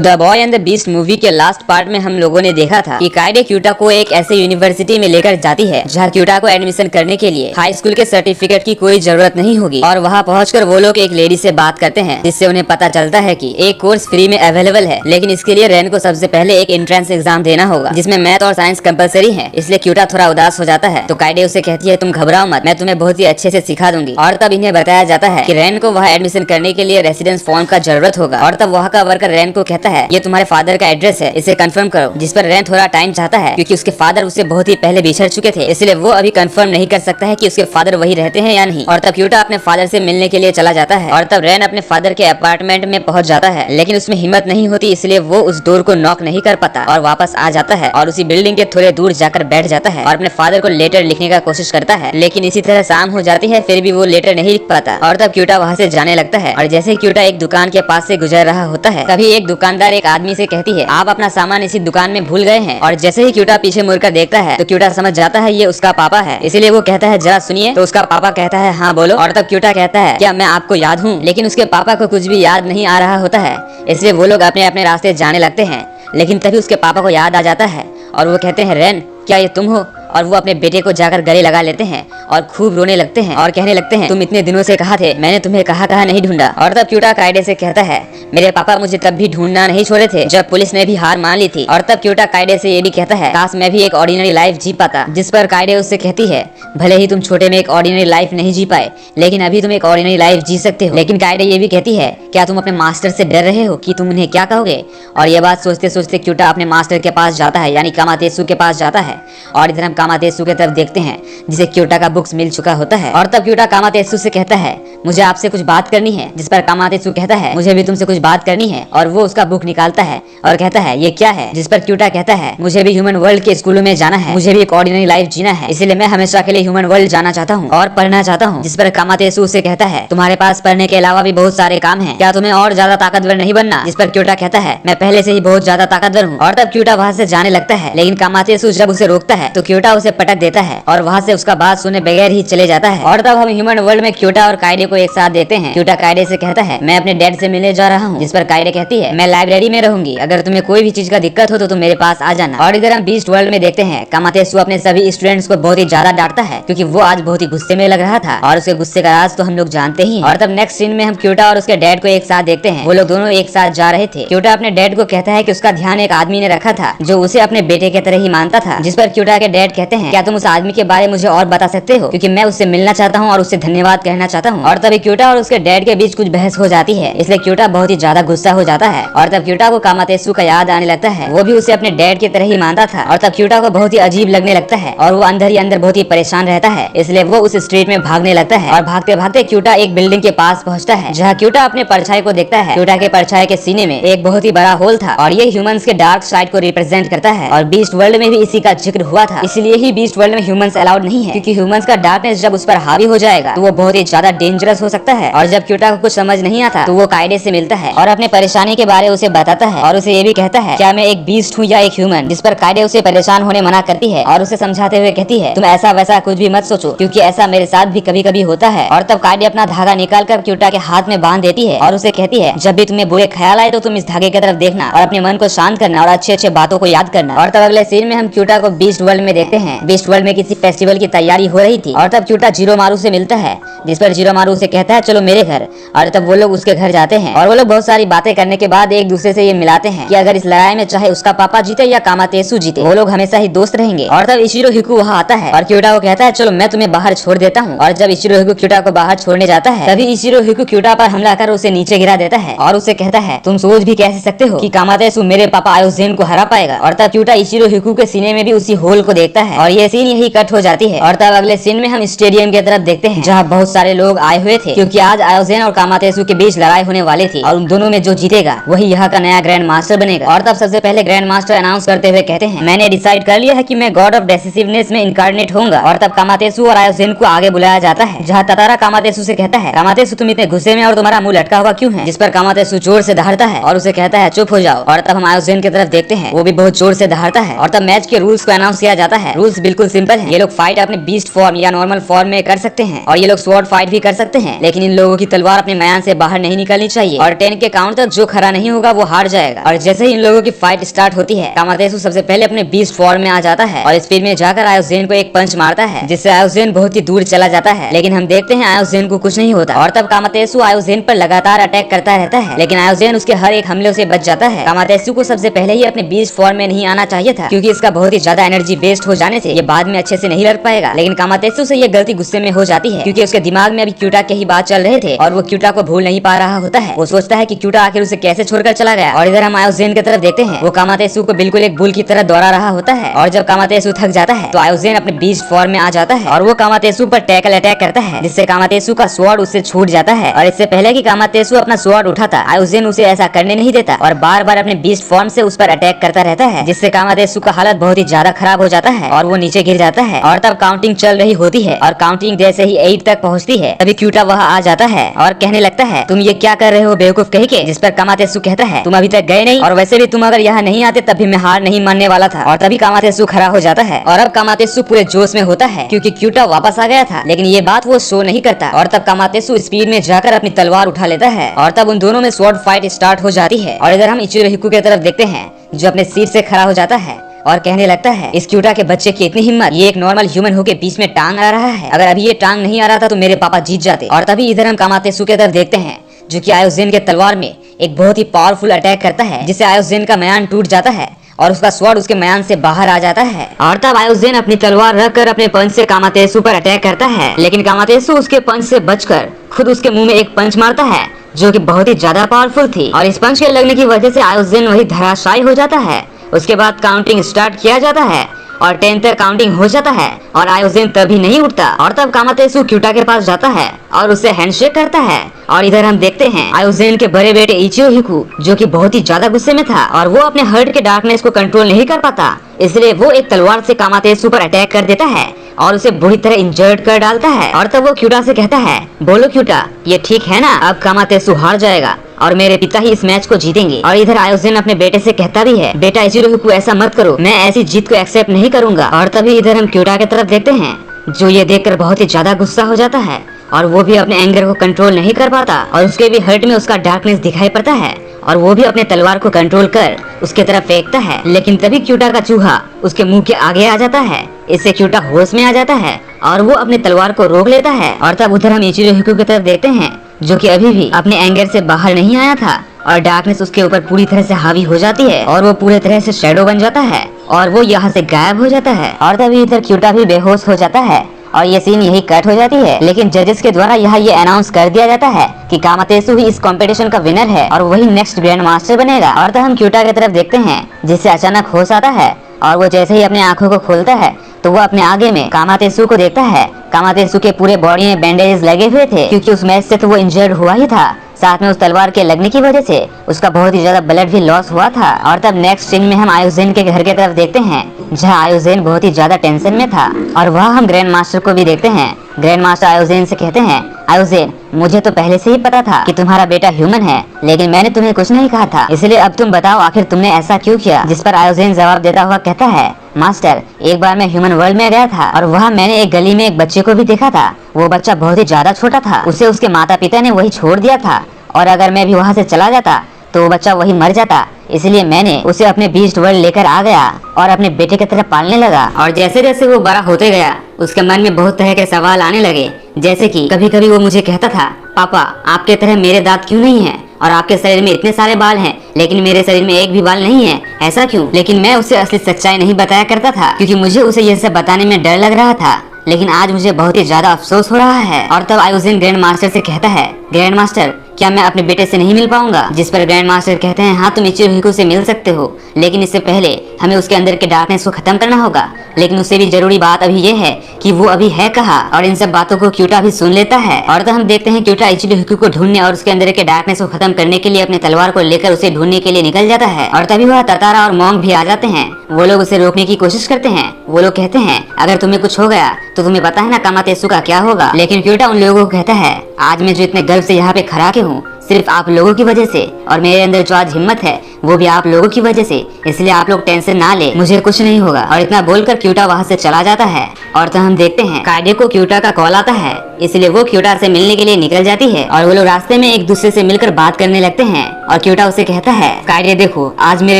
The boy and the beast movie के last part में हम लोगों ने देखा था कि काइडे क्यूटा को एक ऐसे यूनिवर्सिटी में लेकर जाती है जहाँ क्यूटा को एडमिशन करने के लिए हाई स्कूल के सर्टिफिकेट की कोई जरूरत नहीं होगी। और वहाँ पहुंचकर वो लोग एक लेडी से बात करते हैं जिससे उन्हें पता चलता है कि एक कोर्स फ्री में अवेलेबल है, लेकिन इसके लिए रेन को सबसे पहले एक एंट्रेंस एग्जाम देना होगा जिसमें मैथ और साइंस कंपलसरी है। इसलिए क्यूटा थोड़ा उदास हो जाता है तो काइडे उसे कहती है तुम घबराओ मत, मैं तुम्हें बहुत ही अच्छे से सिखा दूंगी। और तब इन्हें बताया जाता है कि रेन को वहाँ एडमिशन करने के लिए रेसिडेंस फॉर्म का जरूरत होगा। और तब वहाँ का वर्कर रेन को कहता है ये तुम्हारे फादर का एड्रेस है, इसे कंफर्म करो। जिस पर रेन थोड़ा टाइम चाहता है क्योंकि उसके फादर उससे बहुत ही पहले बिछड़ चुके थे, इसलिए वो अभी कंफर्म नहीं कर सकता है कि उसके फादर वही रहते हैं या नहीं। और तब क्यूटा अपने फादर से मिलने के लिए चला जाता है और तब रेन अपने फादर के अपार्टमेंट में पहुंच जाता है, लेकिन उसमें हिम्मत नहीं होती, इसलिए वो उस डोर को नॉक नहीं कर पाता और वापस आ जाता है और उसी बिल्डिंग के थोड़े दूर जाकर बैठ जाता है और अपने फादर को लेटर लिखने का कोशिश करता है। लेकिन इसी तरह शाम हो जाती है, फिर भी वो लेटर नहीं लिख पाता और तब क्यूटा वहाँ से जाने लगता है। और जैसे क्यूटा एक दुकान के पास से गुजर रहा होता है तभी एक दुकानदार एक आदमी से कहती है आप अपना सामान इसी दुकान में भूल गए हैं। और जैसे ही क्यूटा पीछे मुड़कर देखता है तो क्यूटा समझ जाता है ये उसका पापा है, इसीलिए वो कहता है जरा सुनिए। तो उसका पापा कहता है हाँ बोलो। और तब क्यूटा कहता है क्या मैं आपको याद हूँ, लेकिन उसके पापा को कुछ भी याद नहीं आ रहा होता है, इसलिए वो लोग अपने अपने रास्ते जाने लगते हैं। लेकिन तभी उसके पापा को याद आ जाता है और वो कहते हैं रेन क्या ये तुम हो? और वो अपने बेटे को जाकर गले लगा लेते हैं और खूब रोने लगते हैं और कहने लगते हैं तुम इतने दिनों से कहाँ थे, मैंने तुम्हें कहाँ नहीं ढूंढा। और तब क्यूटा काइडे से कहता है मेरे पापा मुझे तब भी ढूंढना नहीं छोड़े थे जब पुलिस ने भी हार मान ली थी। और तब क्यूटा काइडे से ये भी कहता है काश मैं भी एक ऑर्डिनरी लाइफ जी पाता। जिस पर काइडे उससे कहती है भले ही तुम छोटे में एक ऑर्डिनरी लाइफ नहीं जी पाए, लेकिन अभी तुम एक ऑर्डिनरी लाइफ जी सकते हो। लेकिन काइडे ये भी कहती है क्या तुम अपने मास्टर से डर रहे हो कि तुम उन्हें क्या कहोगे। और ये बात सोचते सोचते क्यूटा अपने मास्टर के पास जाता है यानी कामातेसु के पास जाता है। और इधर हम कामातेसु की तरफ देखते हैं जिसे क्यूटा का बुक्स मिल चुका होता है। और तब क्यूटा कामातेसु से कहता है मुझे आपसे कुछ बात करनी है। जिस पर कामातेसु कहता है मुझे भी तुमसे कुछ बात करनी है। और वो उसका बुक निकालता है और कहता है ये क्या है। जिस पर क्यूटा कहता है मुझे भी ह्यूमन वर्ल्ड के स्कूलों में जाना है, मुझे भी एक ऑर्डिनरी लाइफ जीना है, इसलिए मैं हमेशा के लिए ह्यूमन वर्ल्ड जाना चाहता हूँ और पढ़ना चाहता हूँ। जिस पर कामातेसु से कहता है तुम्हारे पास पढ़ने के अलावा भी बहुत सारे काम है, क्या तुम्हें और ज्यादा ताकतवर नहीं बनना। जिस पर क्यूटा कहता है मैं पहले से ही बहुत ज्यादा ताकतवर हूँ। और तब क्यूटा वहाँ से जाने लगता है, लेकिन कामातेसु जब उसे रोकता है तो क्यूटा उसे पटक देता है और वहाँ से उसका बात सुने बगैर ही चले जाता है। और तब हम ह्यूमन वर्ल्ड में क्यूटा और काइडे को एक साथ देखते हैं। क्यूटा काइडे से कहता है मैं अपने डैड से मिलने जा रहा हूँ। जिस पर काइडे कहती है मैं लाइब्रेरी में रहूंगी, अगर तुम्हें कोई भी चीज का दिक्कत हो तो तुम मेरे पास आ जाना। और इधर हम बीस्ट वर्ल्ड में देखते हैं कामातेसु अपने सभी स्टूडेंट्स को बहुत ही ज्यादा डांटता है क्योंकि वो आज बहुत ही गुस्से में लग रहा था और उसके गुस्से का राज तो हम लोग जानते ही। और तब नेक्स्ट सीन में हम क्यूटा और उसके डैड को एक साथ देखते हैं। वो लोग दोनों एक साथ जा रहे थे। क्यूटा अपने डैड को कहता है कि उसका ध्यान एक आदमी ने रखा था जो उसे अपने बेटे की तरह ही मानता था। जिस पर क्यूटा के डैड कहते हैं क्या तुम उस आदमी के बारे में मुझे और बता सकते हो, क्योंकि मैं उससे मिलना चाहता हूँ और उससे धन्यवाद कहना चाहता हूँ। और तभी क्यूटा और उसके डैड के बीच कुछ बहस हो जाती है, इसलिए क्यूटा बहुत ही ज्यादा गुस्सा हो जाता है। और तब क्यूटा को कामातेसु का याद आने लगता है, वो भी उसे अपने डैड की तरह ही मानता था। और तब क्यूटा को बहुत ही अजीब लगने लगता है और वो अंदर ही अंदर बहुत ही परेशान रहता है, इसलिए वो उस स्ट्रीट में भागने लगता है। और भागते भागते क्यूटा एक बिल्डिंग के पास पहुंचता है जहाँ क्यूटा अपने परछाई को देखता है। क्यूटा के परछाई के सीने में एक बहुत ही बड़ा होल था और ये ह्यूमंस के डार्क साइड को रिप्रेजेंट करता है। और बीस्ट वर्ल्ड में भी इसी का जिक्र हुआ था, इसलिए ही बीस्ट वर्ल्ड में ह्यूमंस अलाउड नहीं है, क्योंकि ह्यूमंस का डार्कनेस जब उस पर हावी हो जाएगा तो वो बहुत ही ज्यादा डेंजरस हो सकता है। और जब क्यूटा को कुछ समझ नहीं आता तो वो काइडे से मिलता है और अपने परेशानी के बारे उसे बताता है और उसे ये भी कहता है क्या मैं एक बीस्ट हूँ या एक ह्यूमन। जिस पर काइडे उसे परेशान होने मना करती है और उसे समझाते हुए कहती है तुम ऐसा वैसा कुछ भी मत सोचो, क्योंकि ऐसा मेरे साथ भी कभी कभी होता है। और तब काइडे अपना धागा निकाल कर क्यूटा के हाथ में बांध देती है और उसे कहती है जब भी तुम्हें बुरे ख्याल आए तो तुम इस धागे की तरफ देखना और अपने मन को शांत करना और अच्छे अच्छे बातों को याद करना। और तब अगले सीन में हम क्यूटा को बीस्ट वर्ल्ड में देखते हैं। बीस्ट वर्ल्ड में किसी फेस्टिवल की तैयारी हो रही थी और तब क्यूटा जिरोमारू से मिलता है। जिस पर जिरोमारू उसे कहता है चलो मेरे घर। और तब वो लोग उसके घर जाते हैं और वो लोग बहुत सारी बातें करने के बाद एक दूसरे से ये मिलाते हैं कि अगर इस लड़ाई में चाहे उसका पापा जीते या कामातेसु जीते वो लोग हमेशा ही दोस्त रहेंगे। और तब इशिरो हिकु वहाँ आता है और क्यूटा को कहता है चलो मैं तुम्हें बाहर छोड़ देता हूँ। और जब इशिरो हिकु क्यूटा को बाहर छोड़ने जाता है तभी इशिरो हिकु क्यूटा पर हमला कर उसे नीचे गिरा देता है और उसे कहता है तुम सोच भी कैसे सकते हो कि कामातेसु मेरे पापा आयोजेन को हरा पाएगा। और तब क्यूटा इशिरो हिकु के सीने में भी उसी होल को देखता है और ये सीन यही कट हो जाती है। और तब अगले सीन में हम स्टेडियम की तरफ देखते हैं जहाँ बहुत सारे लोग आए हुए थे क्योंकि आज आयोजेन और कामातेसु के बीच लड़ाई होने वाली थी और उन दोनों में जो जीतेगा वही यहाँ का नया ग्रैंड मास्टर बनेगा। और तब सबसे पहले ग्रैंड मास्टर अनाउंस करते हुए कहते हैं मैंने डिसाइड कर लिया है कि मैं गॉड ऑफ डेसिसिवनेस में इनकारनेट होऊंगा। और तब कामातेसु और आयोजेन को आगे बुलाया जाता है जहाँ ततारा कामातेसु से कहता है कामातेसु तुम इतने गुस्से में और तुम्हारा मुंह लटका हुआ क्यों है। जिस पर कामातेसु जोर से दहाड़ता है और उसे कहता है चुप हो जाओ। और तब हम आयोजेन की तरफ देखते हैं, वो भी बहुत जोर से दहाड़ता है। और तब मैच के रूल्स को अनाउंस किया जाता है। रूल्स बिल्कुल सिंपल है, ये लोग फाइट अपने बीस्ट फॉर्म या नॉर्मल फॉर्म में कर सकते हैं और ये लोग स्वॉर्ड फाइट भी कर सकते सकते हैं, लेकिन इन लोगों की तलवार अपने मैदान से बाहर नहीं निकलनी चाहिए और 10 के काउंट तक जो खड़ा नहीं होगा वो हार जाएगा। और जैसे ही इन लोगों की फाइट स्टार्ट होती है, कामातेसु सबसे पहले अपने बीस्ट फॉर्म में आ जाता है और स्पीड में जाकर आयोजेन को एक पंच मारता है, जिससे आयोजेन बहुत ही दूर चला जाता है। लेकिन हम देखते हैं आयोजेन को कुछ नहीं होता और तब कामातेसु आयोजेन पर लगातार अटैक करता रहता है, लेकिन आयोजेन उसके हर एक हमले से बच जाता है। कामातेसु को सबसे पहले ही अपने बीस्ट फॉर्म में नहीं आना चाहिए था, क्योंकि इसका बहुत ही ज्यादा एनर्जी वेस्ट हो जाने से ये बाद में अच्छे से नहीं लड़ पाएगा। लेकिन कामातेसु से ये गलती गुस्से में हो जाती है, क्योंकि उसके दिमाग में अभी क्यूटा के ही बात चल रहे थे और वो क्यूटा को भूल नहीं पा रहा होता है। वो सोचता है कि क्यूटा आखिर उसे कैसे छोड़कर चला गया। और इधर हम आयोजेन की तरफ देखते हैं, वो कामातेसु को बिल्कुल एक बुल की तरह दौड़ा रहा होता है और जब कामातेसु थक जाता है तो आयोजेन अपने बीस्ट फॉर्म में आ जाता है और वो कामातेसु पर टैकल अटैक करता है, जिससे कामातेसु का स्वॉर्ड उससे छूट जाता है। और इससे पहले कि कामातेसु अपना स्वॉर्ड उठाता, आयोजेन उसे ऐसा करने नहीं देता और बार बार अपने बीस्ट फॉर्म से उस पर अटैक करता रहता है, जिससे कामातेसु का हालत बहुत ही ज्यादा खराब हो जाता है और वो नीचे गिर जाता है। और तब काउंटिंग चल रही होती है और काउंटिंग जैसे ही 8 तक पहुँचती है, तभी क्यूटा वहाँ आ जाता है और कहने लगता है, तुम ये क्या कर रहे हो बेवकूफ कहीं के। जिस पर कामातेसु कहता है, तुम अभी तक गए नहीं और वैसे भी तुम अगर यहाँ नहीं आते तब भी मैं हार नहीं मानने वाला था। और तभी कामातेसु खड़ा हो जाता है और अब कामातेसु पूरे जोश में होता है, क्योंकि क्यूटा वापस आ गया था। लेकिन ये बात वो शो नहीं करता और तब कामातेसु स्पीड में जाकर अपनी तलवार उठा लेता है और तब उन दोनों में स्वॉर्ड फाइट स्टार्ट हो जाती है। और इधर हम इचिरो हिकु की तरफ देखते हैं, जो अपने सीट से खड़ा हो जाता है और कहने लगता है, इस क्यूटा के बच्चे की इतनी हिम्मत, ये एक नॉर्मल ह्यूमन होके बीच में टांग आ रहा है। अगर अभी ये टांग नहीं आ रहा था तो मेरे पापा जीत जाते। और तभी इधर हम कामातेसु की तरफ देखते हैं, जो कि आयोजेन के तलवार में एक बहुत ही पावरफुल अटैक करता है, जिससे आयोजेन का म्यान टूट जाता है और उसका स्वॉर्ड उसके म्यान से बाहर आ जाता है। और तब आयोजेन अपनी तलवार रखकर अपने पंच से कामातेसु पर अटैक करता है, लेकिन कामातेसु उसके पंच से बचकर खुद उसके मुंह में एक पंच मारता है, जो कि बहुत ही ज्यादा पावरफुल थी। और इस पंच के लगने की वजह से आयोजेन वही धराशायी हो जाता है। उसके बाद काउंटिंग स्टार्ट किया जाता है और 10 तक काउंटिंग हो जाता है और आयोजेन तभी नहीं उठता। और तब कामातेसु क्यूटा के पास जाता है और उससे हैंडशेक करता है। और इधर हम देखते हैं आयोजेन के बड़े बेटे इचिरो हिकु, जो कि बहुत ही ज्यादा गुस्से में था और वो अपने हर्ट के डार्कनेस को कंट्रोल नहीं कर पाता, इसलिए वो एक तलवार से कामातेसु पर अटैक कर देता है और उसे बुरी तरह इंजर्ड कर डालता है। और तब वो क्यूटा से कहता है, बोलो क्यूटा, ये ठीक है ना, अब कामातेसु हार जाएगा और मेरे पिता ही इस मैच को जीतेंगे। और इधर आयोजेन अपने बेटे से कहता भी है, बेटा इचिरो हिकु ऐसा मत करो, मैं ऐसी जीत को एक्सेप्ट नहीं करूंगा। और तभी इधर हम क्यूटा की तरफ देखते हैं, जो ये देखकर बहुत ही ज्यादा गुस्सा हो जाता है और वो भी अपने एंगर को कंट्रोल नहीं कर पाता और उसके भी हर्ट में उसका डार्कनेस दिखाई पड़ता है और वो भी अपने तलवार को कंट्रोल कर उसके तरफ फेंकता है। लेकिन तभी क्यूटा का चूहा उसके मुंह के आगे आ जाता है, इससे क्यूटा होश में आ जाता है और वो अपने तलवार को रोक लेता है। और तब उधर हम इचिरो हिकु की तरफ देखते हैं, जो कि अभी भी अपने एंगर से बाहर नहीं आया था और डार्कनेस उसके ऊपर पूरी तरह से हावी हो जाती है और वो पूरे तरह से शैडो बन जाता है और वो यहाँ से गायब हो जाता है। और तभी इधर क्यूटा भी बेहोश हो जाता है और ये सीन यही कट हो जाती है। लेकिन जजेस के द्वारा यहाँ ये अनाउंस कर दिया जाता है कि कामातेसु ही इस कंपटीशन का विनर है और वही नेक्स्ट ग्रैंड मास्टर बनेगा। और तब हम क्यूटा की तरफ देखते हैं, जिससे अचानक होश आता है और वो जैसे ही अपने आंखों को खोलता है तो वो अपने आगे में कामातेसु को देखता है। कामातेसु के पूरे बॉडी में बैंडेज लगे हुए थे, क्योंकि उस मैच से तो वो इंजर्ड हुआ ही था, साथ में उस तलवार के लगने की वजह से उसका बहुत ही ज्यादा ब्लड भी लॉस हुआ था। और तब नेक्स्ट सीन में हम आयोजेन के घर की तरफ देखते हैं, जहाँ आयोजेन बहुत ही ज्यादा टेंशन में था और वहाँ हम ग्रैंड मास्टर को भी देखते हैं। ग्रैंड मास्टर आयोजेन से कहते हैं, आयोजेन, मुझे तो पहले से ही पता था कि तुम्हारा बेटा ह्यूमन है, लेकिन मैंने तुम्हें कुछ नहीं कहा था, इसलिए अब तुम बताओ आखिर तुमने ऐसा क्यों किया। जिस पर आयोजेन जवाब देता हुआ कहता है, मास्टर, एक बार मैं ह्यूमन वर्ल्ड में गया था और वहाँ मैंने एक गली में एक बच्चे को भी देखा था। वो बच्चा बहुत ही ज्यादा छोटा था, उसे उसके माता पिता ने वही छोड़ दिया था और अगर मैं भी वहाँ से चला जाता तो वो बच्चा वही मर जाता, इसलिए मैंने उसे अपने बीस्ट वर्ल्ड लेकर आ गया और अपने बेटे की तरह पालने लगा। और जैसे जैसे वो बड़ा होते गया उसके मन में बहुत तरह के सवाल आने लगे, जैसे कि कभी कभी वो मुझे कहता था, पापा आपके तरह मेरे दांत क्यों नहीं है और आपके शरीर में इतने सारे बाल हैं लेकिन मेरे शरीर में एक भी बाल नहीं है, ऐसा क्यों। लेकिन मैं उसे असली सच्चाई नहीं बताया करता था, क्योंकि मुझे उसे ये सब बताने में डर लग रहा था। लेकिन आज मुझे बहुत ही ज्यादा अफसोस हो रहा है। और तब आयोजेन ग्रैंड मास्टर से कहता है, ग्रैंड मास्टर, क्या मैं अपने बेटे से नहीं मिल पाऊंगा। जिस पर ग्रैंड मास्टर कहते हैं, हाँ तुम इचिरो हिकु से मिल सकते हो, लेकिन इससे पहले हमें उसके अंदर के डार्कनेस को खत्म करना होगा। लेकिन उससे भी जरूरी बात अभी ये है कि वो अभी है कहाँ। और इन सब बातों को क्यूटा भी सुन लेता है। और तो हम देखते हैं क्यूटा इचिरो हिकु को ढूंढने और उसके अंदर के डार्कनेस को खत्म करने के लिए अपने तलवार को लेकर उसे ढूंढने के लिए निकल जाता है। और तभी वह ततारा और मोंग भी आ जाते हैं। वो लोग उसे रोकने की कोशिश करते हैं। वो लोग कहते हैं, अगर तुम्हें कुछ हो गया तो तुम्हें पता है ना कामातेसु का क्या होगा। लेकिन क्यूटा उन लोगों को कहता है, आज मैं जो इतने गर्व से यहाँ पे खड़ा के हूँ सिर्फ आप लोगों की वजह से, और मेरे अंदर जो आज हिम्मत है वो भी आप लोगों की वजह से, इसलिए आप लोग टेंशन ना ले, मुझे कुछ नहीं होगा। और इतना बोलकर क्यूटा वहाँ से चला जाता है। और तो हम देखते हैं कायदे को क्यूटा का कॉल आता है, इसलिए वो क्यूटा से मिलने के लिए निकल जाती है और वो लोग रास्ते में एक दूसरे से मिलकर बात करने लगते हैं। और क्यूटा उसे कहता है, कायदे देखो, आज मेरे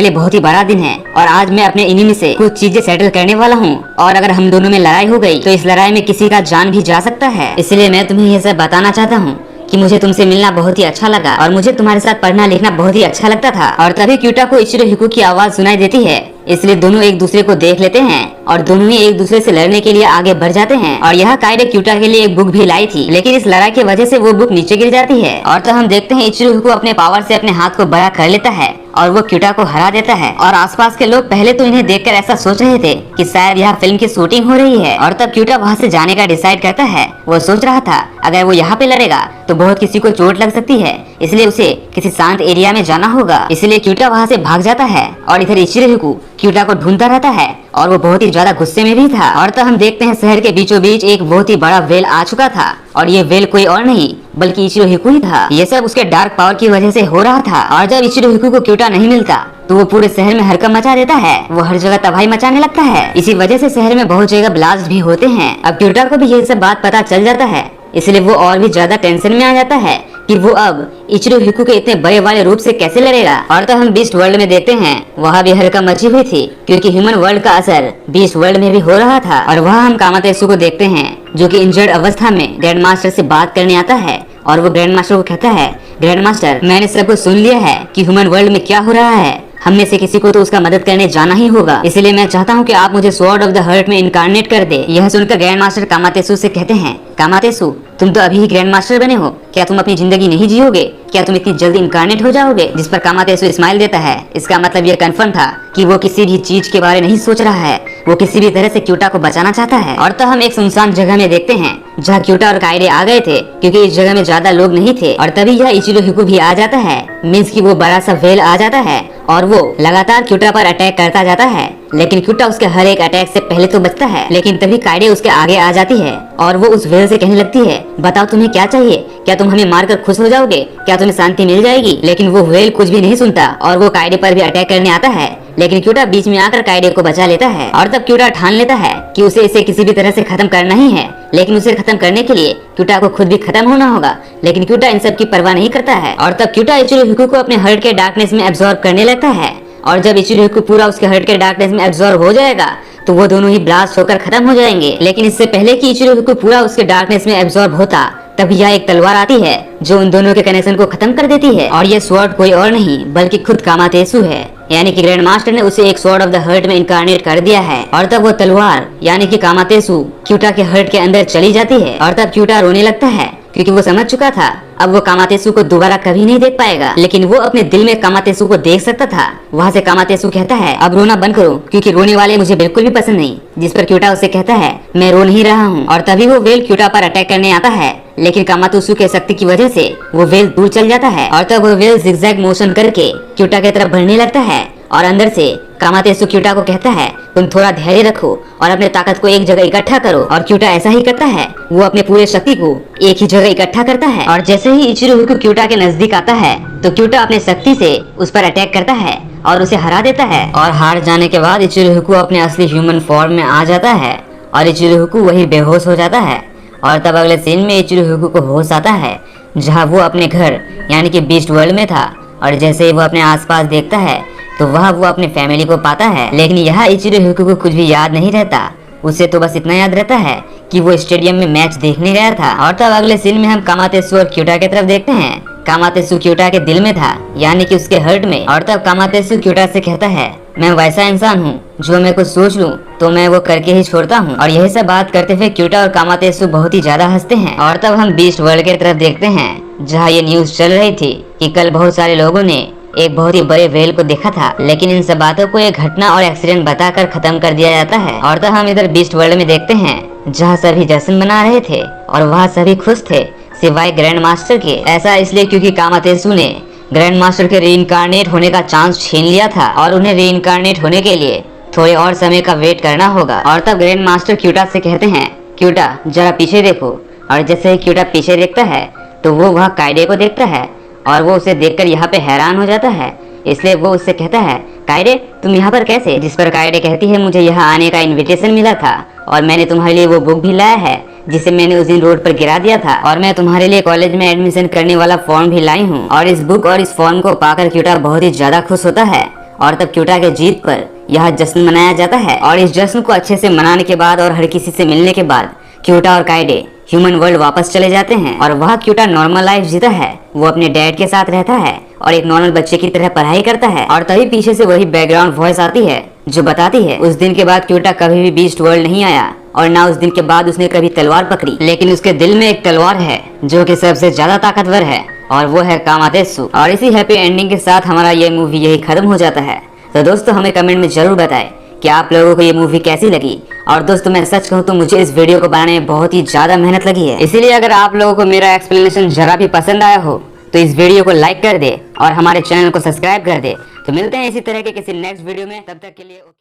लिए बहुत ही बड़ा दिन है और आज मैं अपने एनिमी से कुछ चीजें सेटल करने वाला हूँ, और अगर हम दोनों में लड़ाई हो गई तो इस लड़ाई में किसी का जान भी जा सकता है। इसलिए मैं तुम्हें ये सब बताना चाहता हूँ कि मुझे तुमसे मिलना बहुत ही अच्छा लगा और मुझे तुम्हारे साथ पढ़ना लिखना बहुत ही अच्छा लगता था। और तभी क्यूटा को इचिरो हिकु की आवाज सुनाई देती है, इसलिए दोनों एक दूसरे को देख लेते हैं और दोनों ही एक दूसरे से लड़ने के लिए आगे बढ़ जाते हैं। और यह कायदे क्यूटा के लिए एक बुक भी लाई थी, लेकिन इस लड़ाई की वजह से वो बुक नीचे गिर जाती है। और तो हम देखते हैं इचिरो हिकु अपने पावर से अपने हाथ को बड़ा कर लेता है और वो क्यूटा को हरा देता है। और आसपास के लोग पहले तो इन्हें देखकर ऐसा सोच रहे थे कि शायद यह फिल्म की शूटिंग हो रही है। और तब क्यूटा वहाँ से जाने का डिसाइड करता है। वो सोच रहा था अगर वो यहाँ पे लड़ेगा तो बहुत किसी को चोट लग सकती है, इसलिए उसे किसी शांत एरिया में जाना होगा। इसलिए क्यूटा वहाँ से भाग जाता है और इधर इचिरो हिकु क्यूटा को ढूंढता रहता है और वो बहुत ही ज्यादा गुस्से में भी था। और तो हम देखते हैं शहर के बीचों बीच एक बहुत ही बड़ा वेल आ चुका था और ये वेल कोई और नहीं बल्कि इचिरो हिकु ही था। ये सब उसके डार्क पावर की वजह से हो रहा था। और जब इचिरो हिकु को क्यूटा नहीं मिलता तो वो पूरे शहर में हड़कंप मचा देता है, वो हर जगह तबाही मचाने लगता है। इसी वजह से शहर में बहुत जगह ब्लास्ट भी होते हैं। अब क्यूटा को भी ये सब बात पता चल जाता है, इसलिए वो और भी ज्यादा टेंशन में आ जाता है कि वो अब इचिरो हिकु के इतने बड़े वाले रूप से कैसे लड़ेगा। और तो हम बीस्ट वर्ल्ड में देखते हैं, वहाँ भी हड़कंप मची हुई थी क्योंकि ह्यूमन वर्ल्ड का असर बीस्ट वर्ल्ड में भी हो रहा था। और वहाँ हम कामातेसु को देखते हैं जो कि इंजर्ड अवस्था में ग्रैंड मास्टर से बात करने आता है और वो ग्रैंड मास्टर को कहता है, ग्रैंड मास्टर मैंने सब कुछ सुन लिया है कि ह्यूमन वर्ल्ड में क्या हो रहा है, हम में से किसी को तो उसका मदद करने जाना ही होगा, इसलिए मैं चाहता हूँ कि आप मुझे स्वॉर्ड ऑफ द हर्ट में इनकारनेट कर दे। यह सुनकर ग्रैंड मास्टर कामातेसु से कहते हैं, कामातेसु तुम तो अभी ही ग्रैंड मास्टर बने हो, क्या तुम अपनी जिंदगी नहीं जियोगे, क्या तुम इतनी जल्दी इनकारनेट हो जाओगे। जिस पर कामातेसु स्माइल देता है। इसका मतलब यह कंफर्म था कि वो किसी भी चीज के बारे नहीं सोच रहा है, वो किसी भी तरह से क्यूटा को बचाना चाहता है। और तो हम एक सुनसान जगह में देखते हैं जहाँ क्यूटा और कायडे आ गए थे क्योंकि इस जगह में ज्यादा लोग नहीं थे। और तभी यह इचिरो हिकु भी आ जाता है, मीन्स कि वो बड़ा सा वेल आ जाता है और वो लगातार क्यूटा पर अटैक करता जाता है। लेकिन क्यूटा उसके हर एक अटैक से पहले तो बचता है, लेकिन तभी कायडे उसके आगे आ जाती है और वो उस वेल से कहने लगती है, बताओ तुम्हें क्या चाहिए, क्या तुम हमें मारकर खुश हो जाओगे, क्या तुम्हें शांति मिल जाएगी। लेकिन वो वेल कुछ भी नहीं सुनता और वो कायडे पर भी अटैक करने आता है, लेकिन क्यूटा बीच में आकर कायडे को बचा लेता है। और तब क्यूटा ठान लेता है कि उसे इसे किसी भी तरह से खत्म करना ही है, लेकिन उसे खत्म करने के लिए क्यूटा को खुद भी खत्म होना होगा। लेकिन क्यूटा इन सब की परवाह नहीं करता है और तब क्यूटा इचिरो हिकु को अपने हर्ट के डार्कनेस में एब्जॉर्ब करने लगता है। और जब इचिरो हिकु पूरा उसके हर्ट के डार्कनेस में एब्जॉर्ब हो जाएगा तो वो दोनों ही ब्लास्ट होकर खत्म हो जाएंगे। लेकिन इससे पहले कि इचिरो हिकु पूरा उसके डार्कनेस में एब्जॉर्ब होता तब यह एक तलवार आती है जो उन दोनों के कनेक्शन को खत्म कर देती है। और ये स्वॉर्ड कोई और नहीं बल्कि खुद कामातेसु है, यानी कि ग्रैंड मास्टर ने उसे एक स्वॉर्ड ऑफ द हर्ट में इनकारनेट कर दिया है। और तब वो तलवार यानी कि कामातेसु क्यूटा के हर्ट के अंदर चली जाती है और तब क्यूटा रोने लगता है क्योंकि वो समझ चुका था अब वो कामातेसु को दोबारा कभी नहीं देख पाएगा। लेकिन वो अपने दिल में कामातेसु को देख सकता था। वहाँ से कामातेसु कहता है, अब रोना बंद करो क्योंकि रोने वाले मुझे बिल्कुल भी पसंद नहीं। जिस पर क्यूटा उसे कहता है, मैं रो नहीं रहा हूँ। और तभी वो वेल क्यूटा पर अटैक करने आता है, लेकिन कामातेसु के शक्ति की वजह से वो वेल दूर चल जाता है। और तब वो वेल जिगजैग मोशन करके क्यूटा की तरफ बढ़ने लगता है और अंदर से कामातेसु क्यूटा को कहता है, तुम थोड़ा धैर्य रखो और अपने ताकत को एक जगह इकट्ठा करो। और क्यूटा ऐसा ही करता है, वो अपने पूरे शक्ति को एक ही जगह इकट्ठा करता है। और जैसे ही इचिरो हिकु क्यूटा के नजदीक आता है तो क्यूटा अपने शक्ति से उस पर अटैक करता है और उसे हरा देता है। और हार जाने के बाद इचिरो हिकु अपने असली ह्यूमन फॉर्म में आ जाता है और इचिरो हिकु वही बेहोश हो जाता है। और तब अगले सीन में इचिरो हिकु को होश आता है जहाँ वो अपने घर यानी कि बीस्ट वर्ल्ड में था। और जैसे ही वो अपने आसपास देखता है तो वहाँ वो अपनी फैमिली को पाता है, लेकिन यहाँ इचिरो हिकु को कुछ भी याद नहीं रहता। उसे तो बस इतना याद रहता है कि वो स्टेडियम में मैच देखने गया था। और तब अगले सीन में हम कामातेसु और क्यूटा की तरफ देखते हैं। कामातेसु क्यूटा के दिल में था यानी कि उसके हर्ट में। और तब कामातेसु क्यूटा से कहता है, मैं वैसा इंसान हूँ जो मैं कुछ सोच लूँ तो मैं वो करके ही छोड़ता हूँ। और यही सब बात करते हुए क्यूटा और कामातेसु बहुत ही ज्यादा हंसते हैं। और तब हम बीस्ट वर्ल्ड की तरफ देखते हैं जहाँ ये न्यूज चल रही थी कि कल बहुत सारे लोगों ने एक बहुत ही बड़े वेल को देखा था, लेकिन इन सब बातों को एक घटना और एक्सीडेंट बताकर खत्म कर दिया जाता है। और तो हम इधर बीस्ट वर्ल्ड में देखते हैं जहाँ सभी जश्न मना रहे थे और वहाँ सभी खुश थे सिवाय ग्रैंड मास्टर के। ऐसा इसलिए क्योंकि कामातेसु ने ग्रैंड मास्टर के रीइंकारनेट होने का चांस छीन लिया था और उन्हें रीइंकारनेट होने के लिए थोड़े और समय का वेट करना होगा। और तब ग्रैंड मास्टर क्यूटा से कहते हैं, क्यूटा जरा पीछे देखो। और जैसे ही क्यूटा पीछे देखता है तो वो वहाँ कायडे को देखता है और वो उसे देखकर यहाँ पे हैरान हो जाता है। इसलिए वो उससे कहता है, कायरे तुम यहाँ पर कैसे? जिस पर कायरे कहती है, मुझे यहाँ आने का इनविटेशन मिला था और मैंने तुम्हारे लिए वो बुक भी लाया है जिसे मैंने उस दिन रोड पर गिरा दिया था, और मैं तुम्हारे लिए कॉलेज में एडमिशन करने वाला फॉर्म भी लाई हूँ। और इस बुक और इस फॉर्म को पाकर क्यूटा बहुत ही ज्यादा खुश होता है और तब क्यूटा के जीत पर यह जश्न मनाया जाता है। और इस जश्न को अच्छे से मनाने के बाद और हर किसी से मिलने के बाद क्यूटा और कायडे ह्यूमन वर्ल्ड वापस चले जाते हैं और वह क्यूटा नॉर्मल लाइफ जीता है। वो अपने डैड के साथ रहता है और एक नॉर्मल बच्चे की तरह पढ़ाई करता है। और तभी पीछे से वही बैकग्राउंड वॉइस आती है जो बताती है उस दिन के बाद क्यूटा कभी भी बीस्ट वर्ल्ड नहीं आया और ना उस दिन के बाद उसने कभी तलवार पकड़ी, लेकिन उसके दिल में एक तलवार है जो कि सबसे ज्यादा ताकतवर है और वो है कामातेत्सु। और इसी हैप्पी एंडिंग के साथ हमारा ये मूवी यही खत्म हो जाता है। तो दोस्तों हमें कमेंट में जरूर बताएं कि आप लोगों को ये मूवी कैसी लगी। और दोस्तों मैं सच कहूँ तो मुझे इस वीडियो को बनाने में बहुत ही ज्यादा मेहनत लगी है, इसीलिए अगर आप लोगों को मेरा एक्सप्लेनेशन जरा भी पसंद आया हो तो इस वीडियो को लाइक कर दे और हमारे चैनल को सब्सक्राइब कर दे। तो मिलते हैं इसी तरह के किसी नेक्स्ट वीडियो में, तब तक के लिए।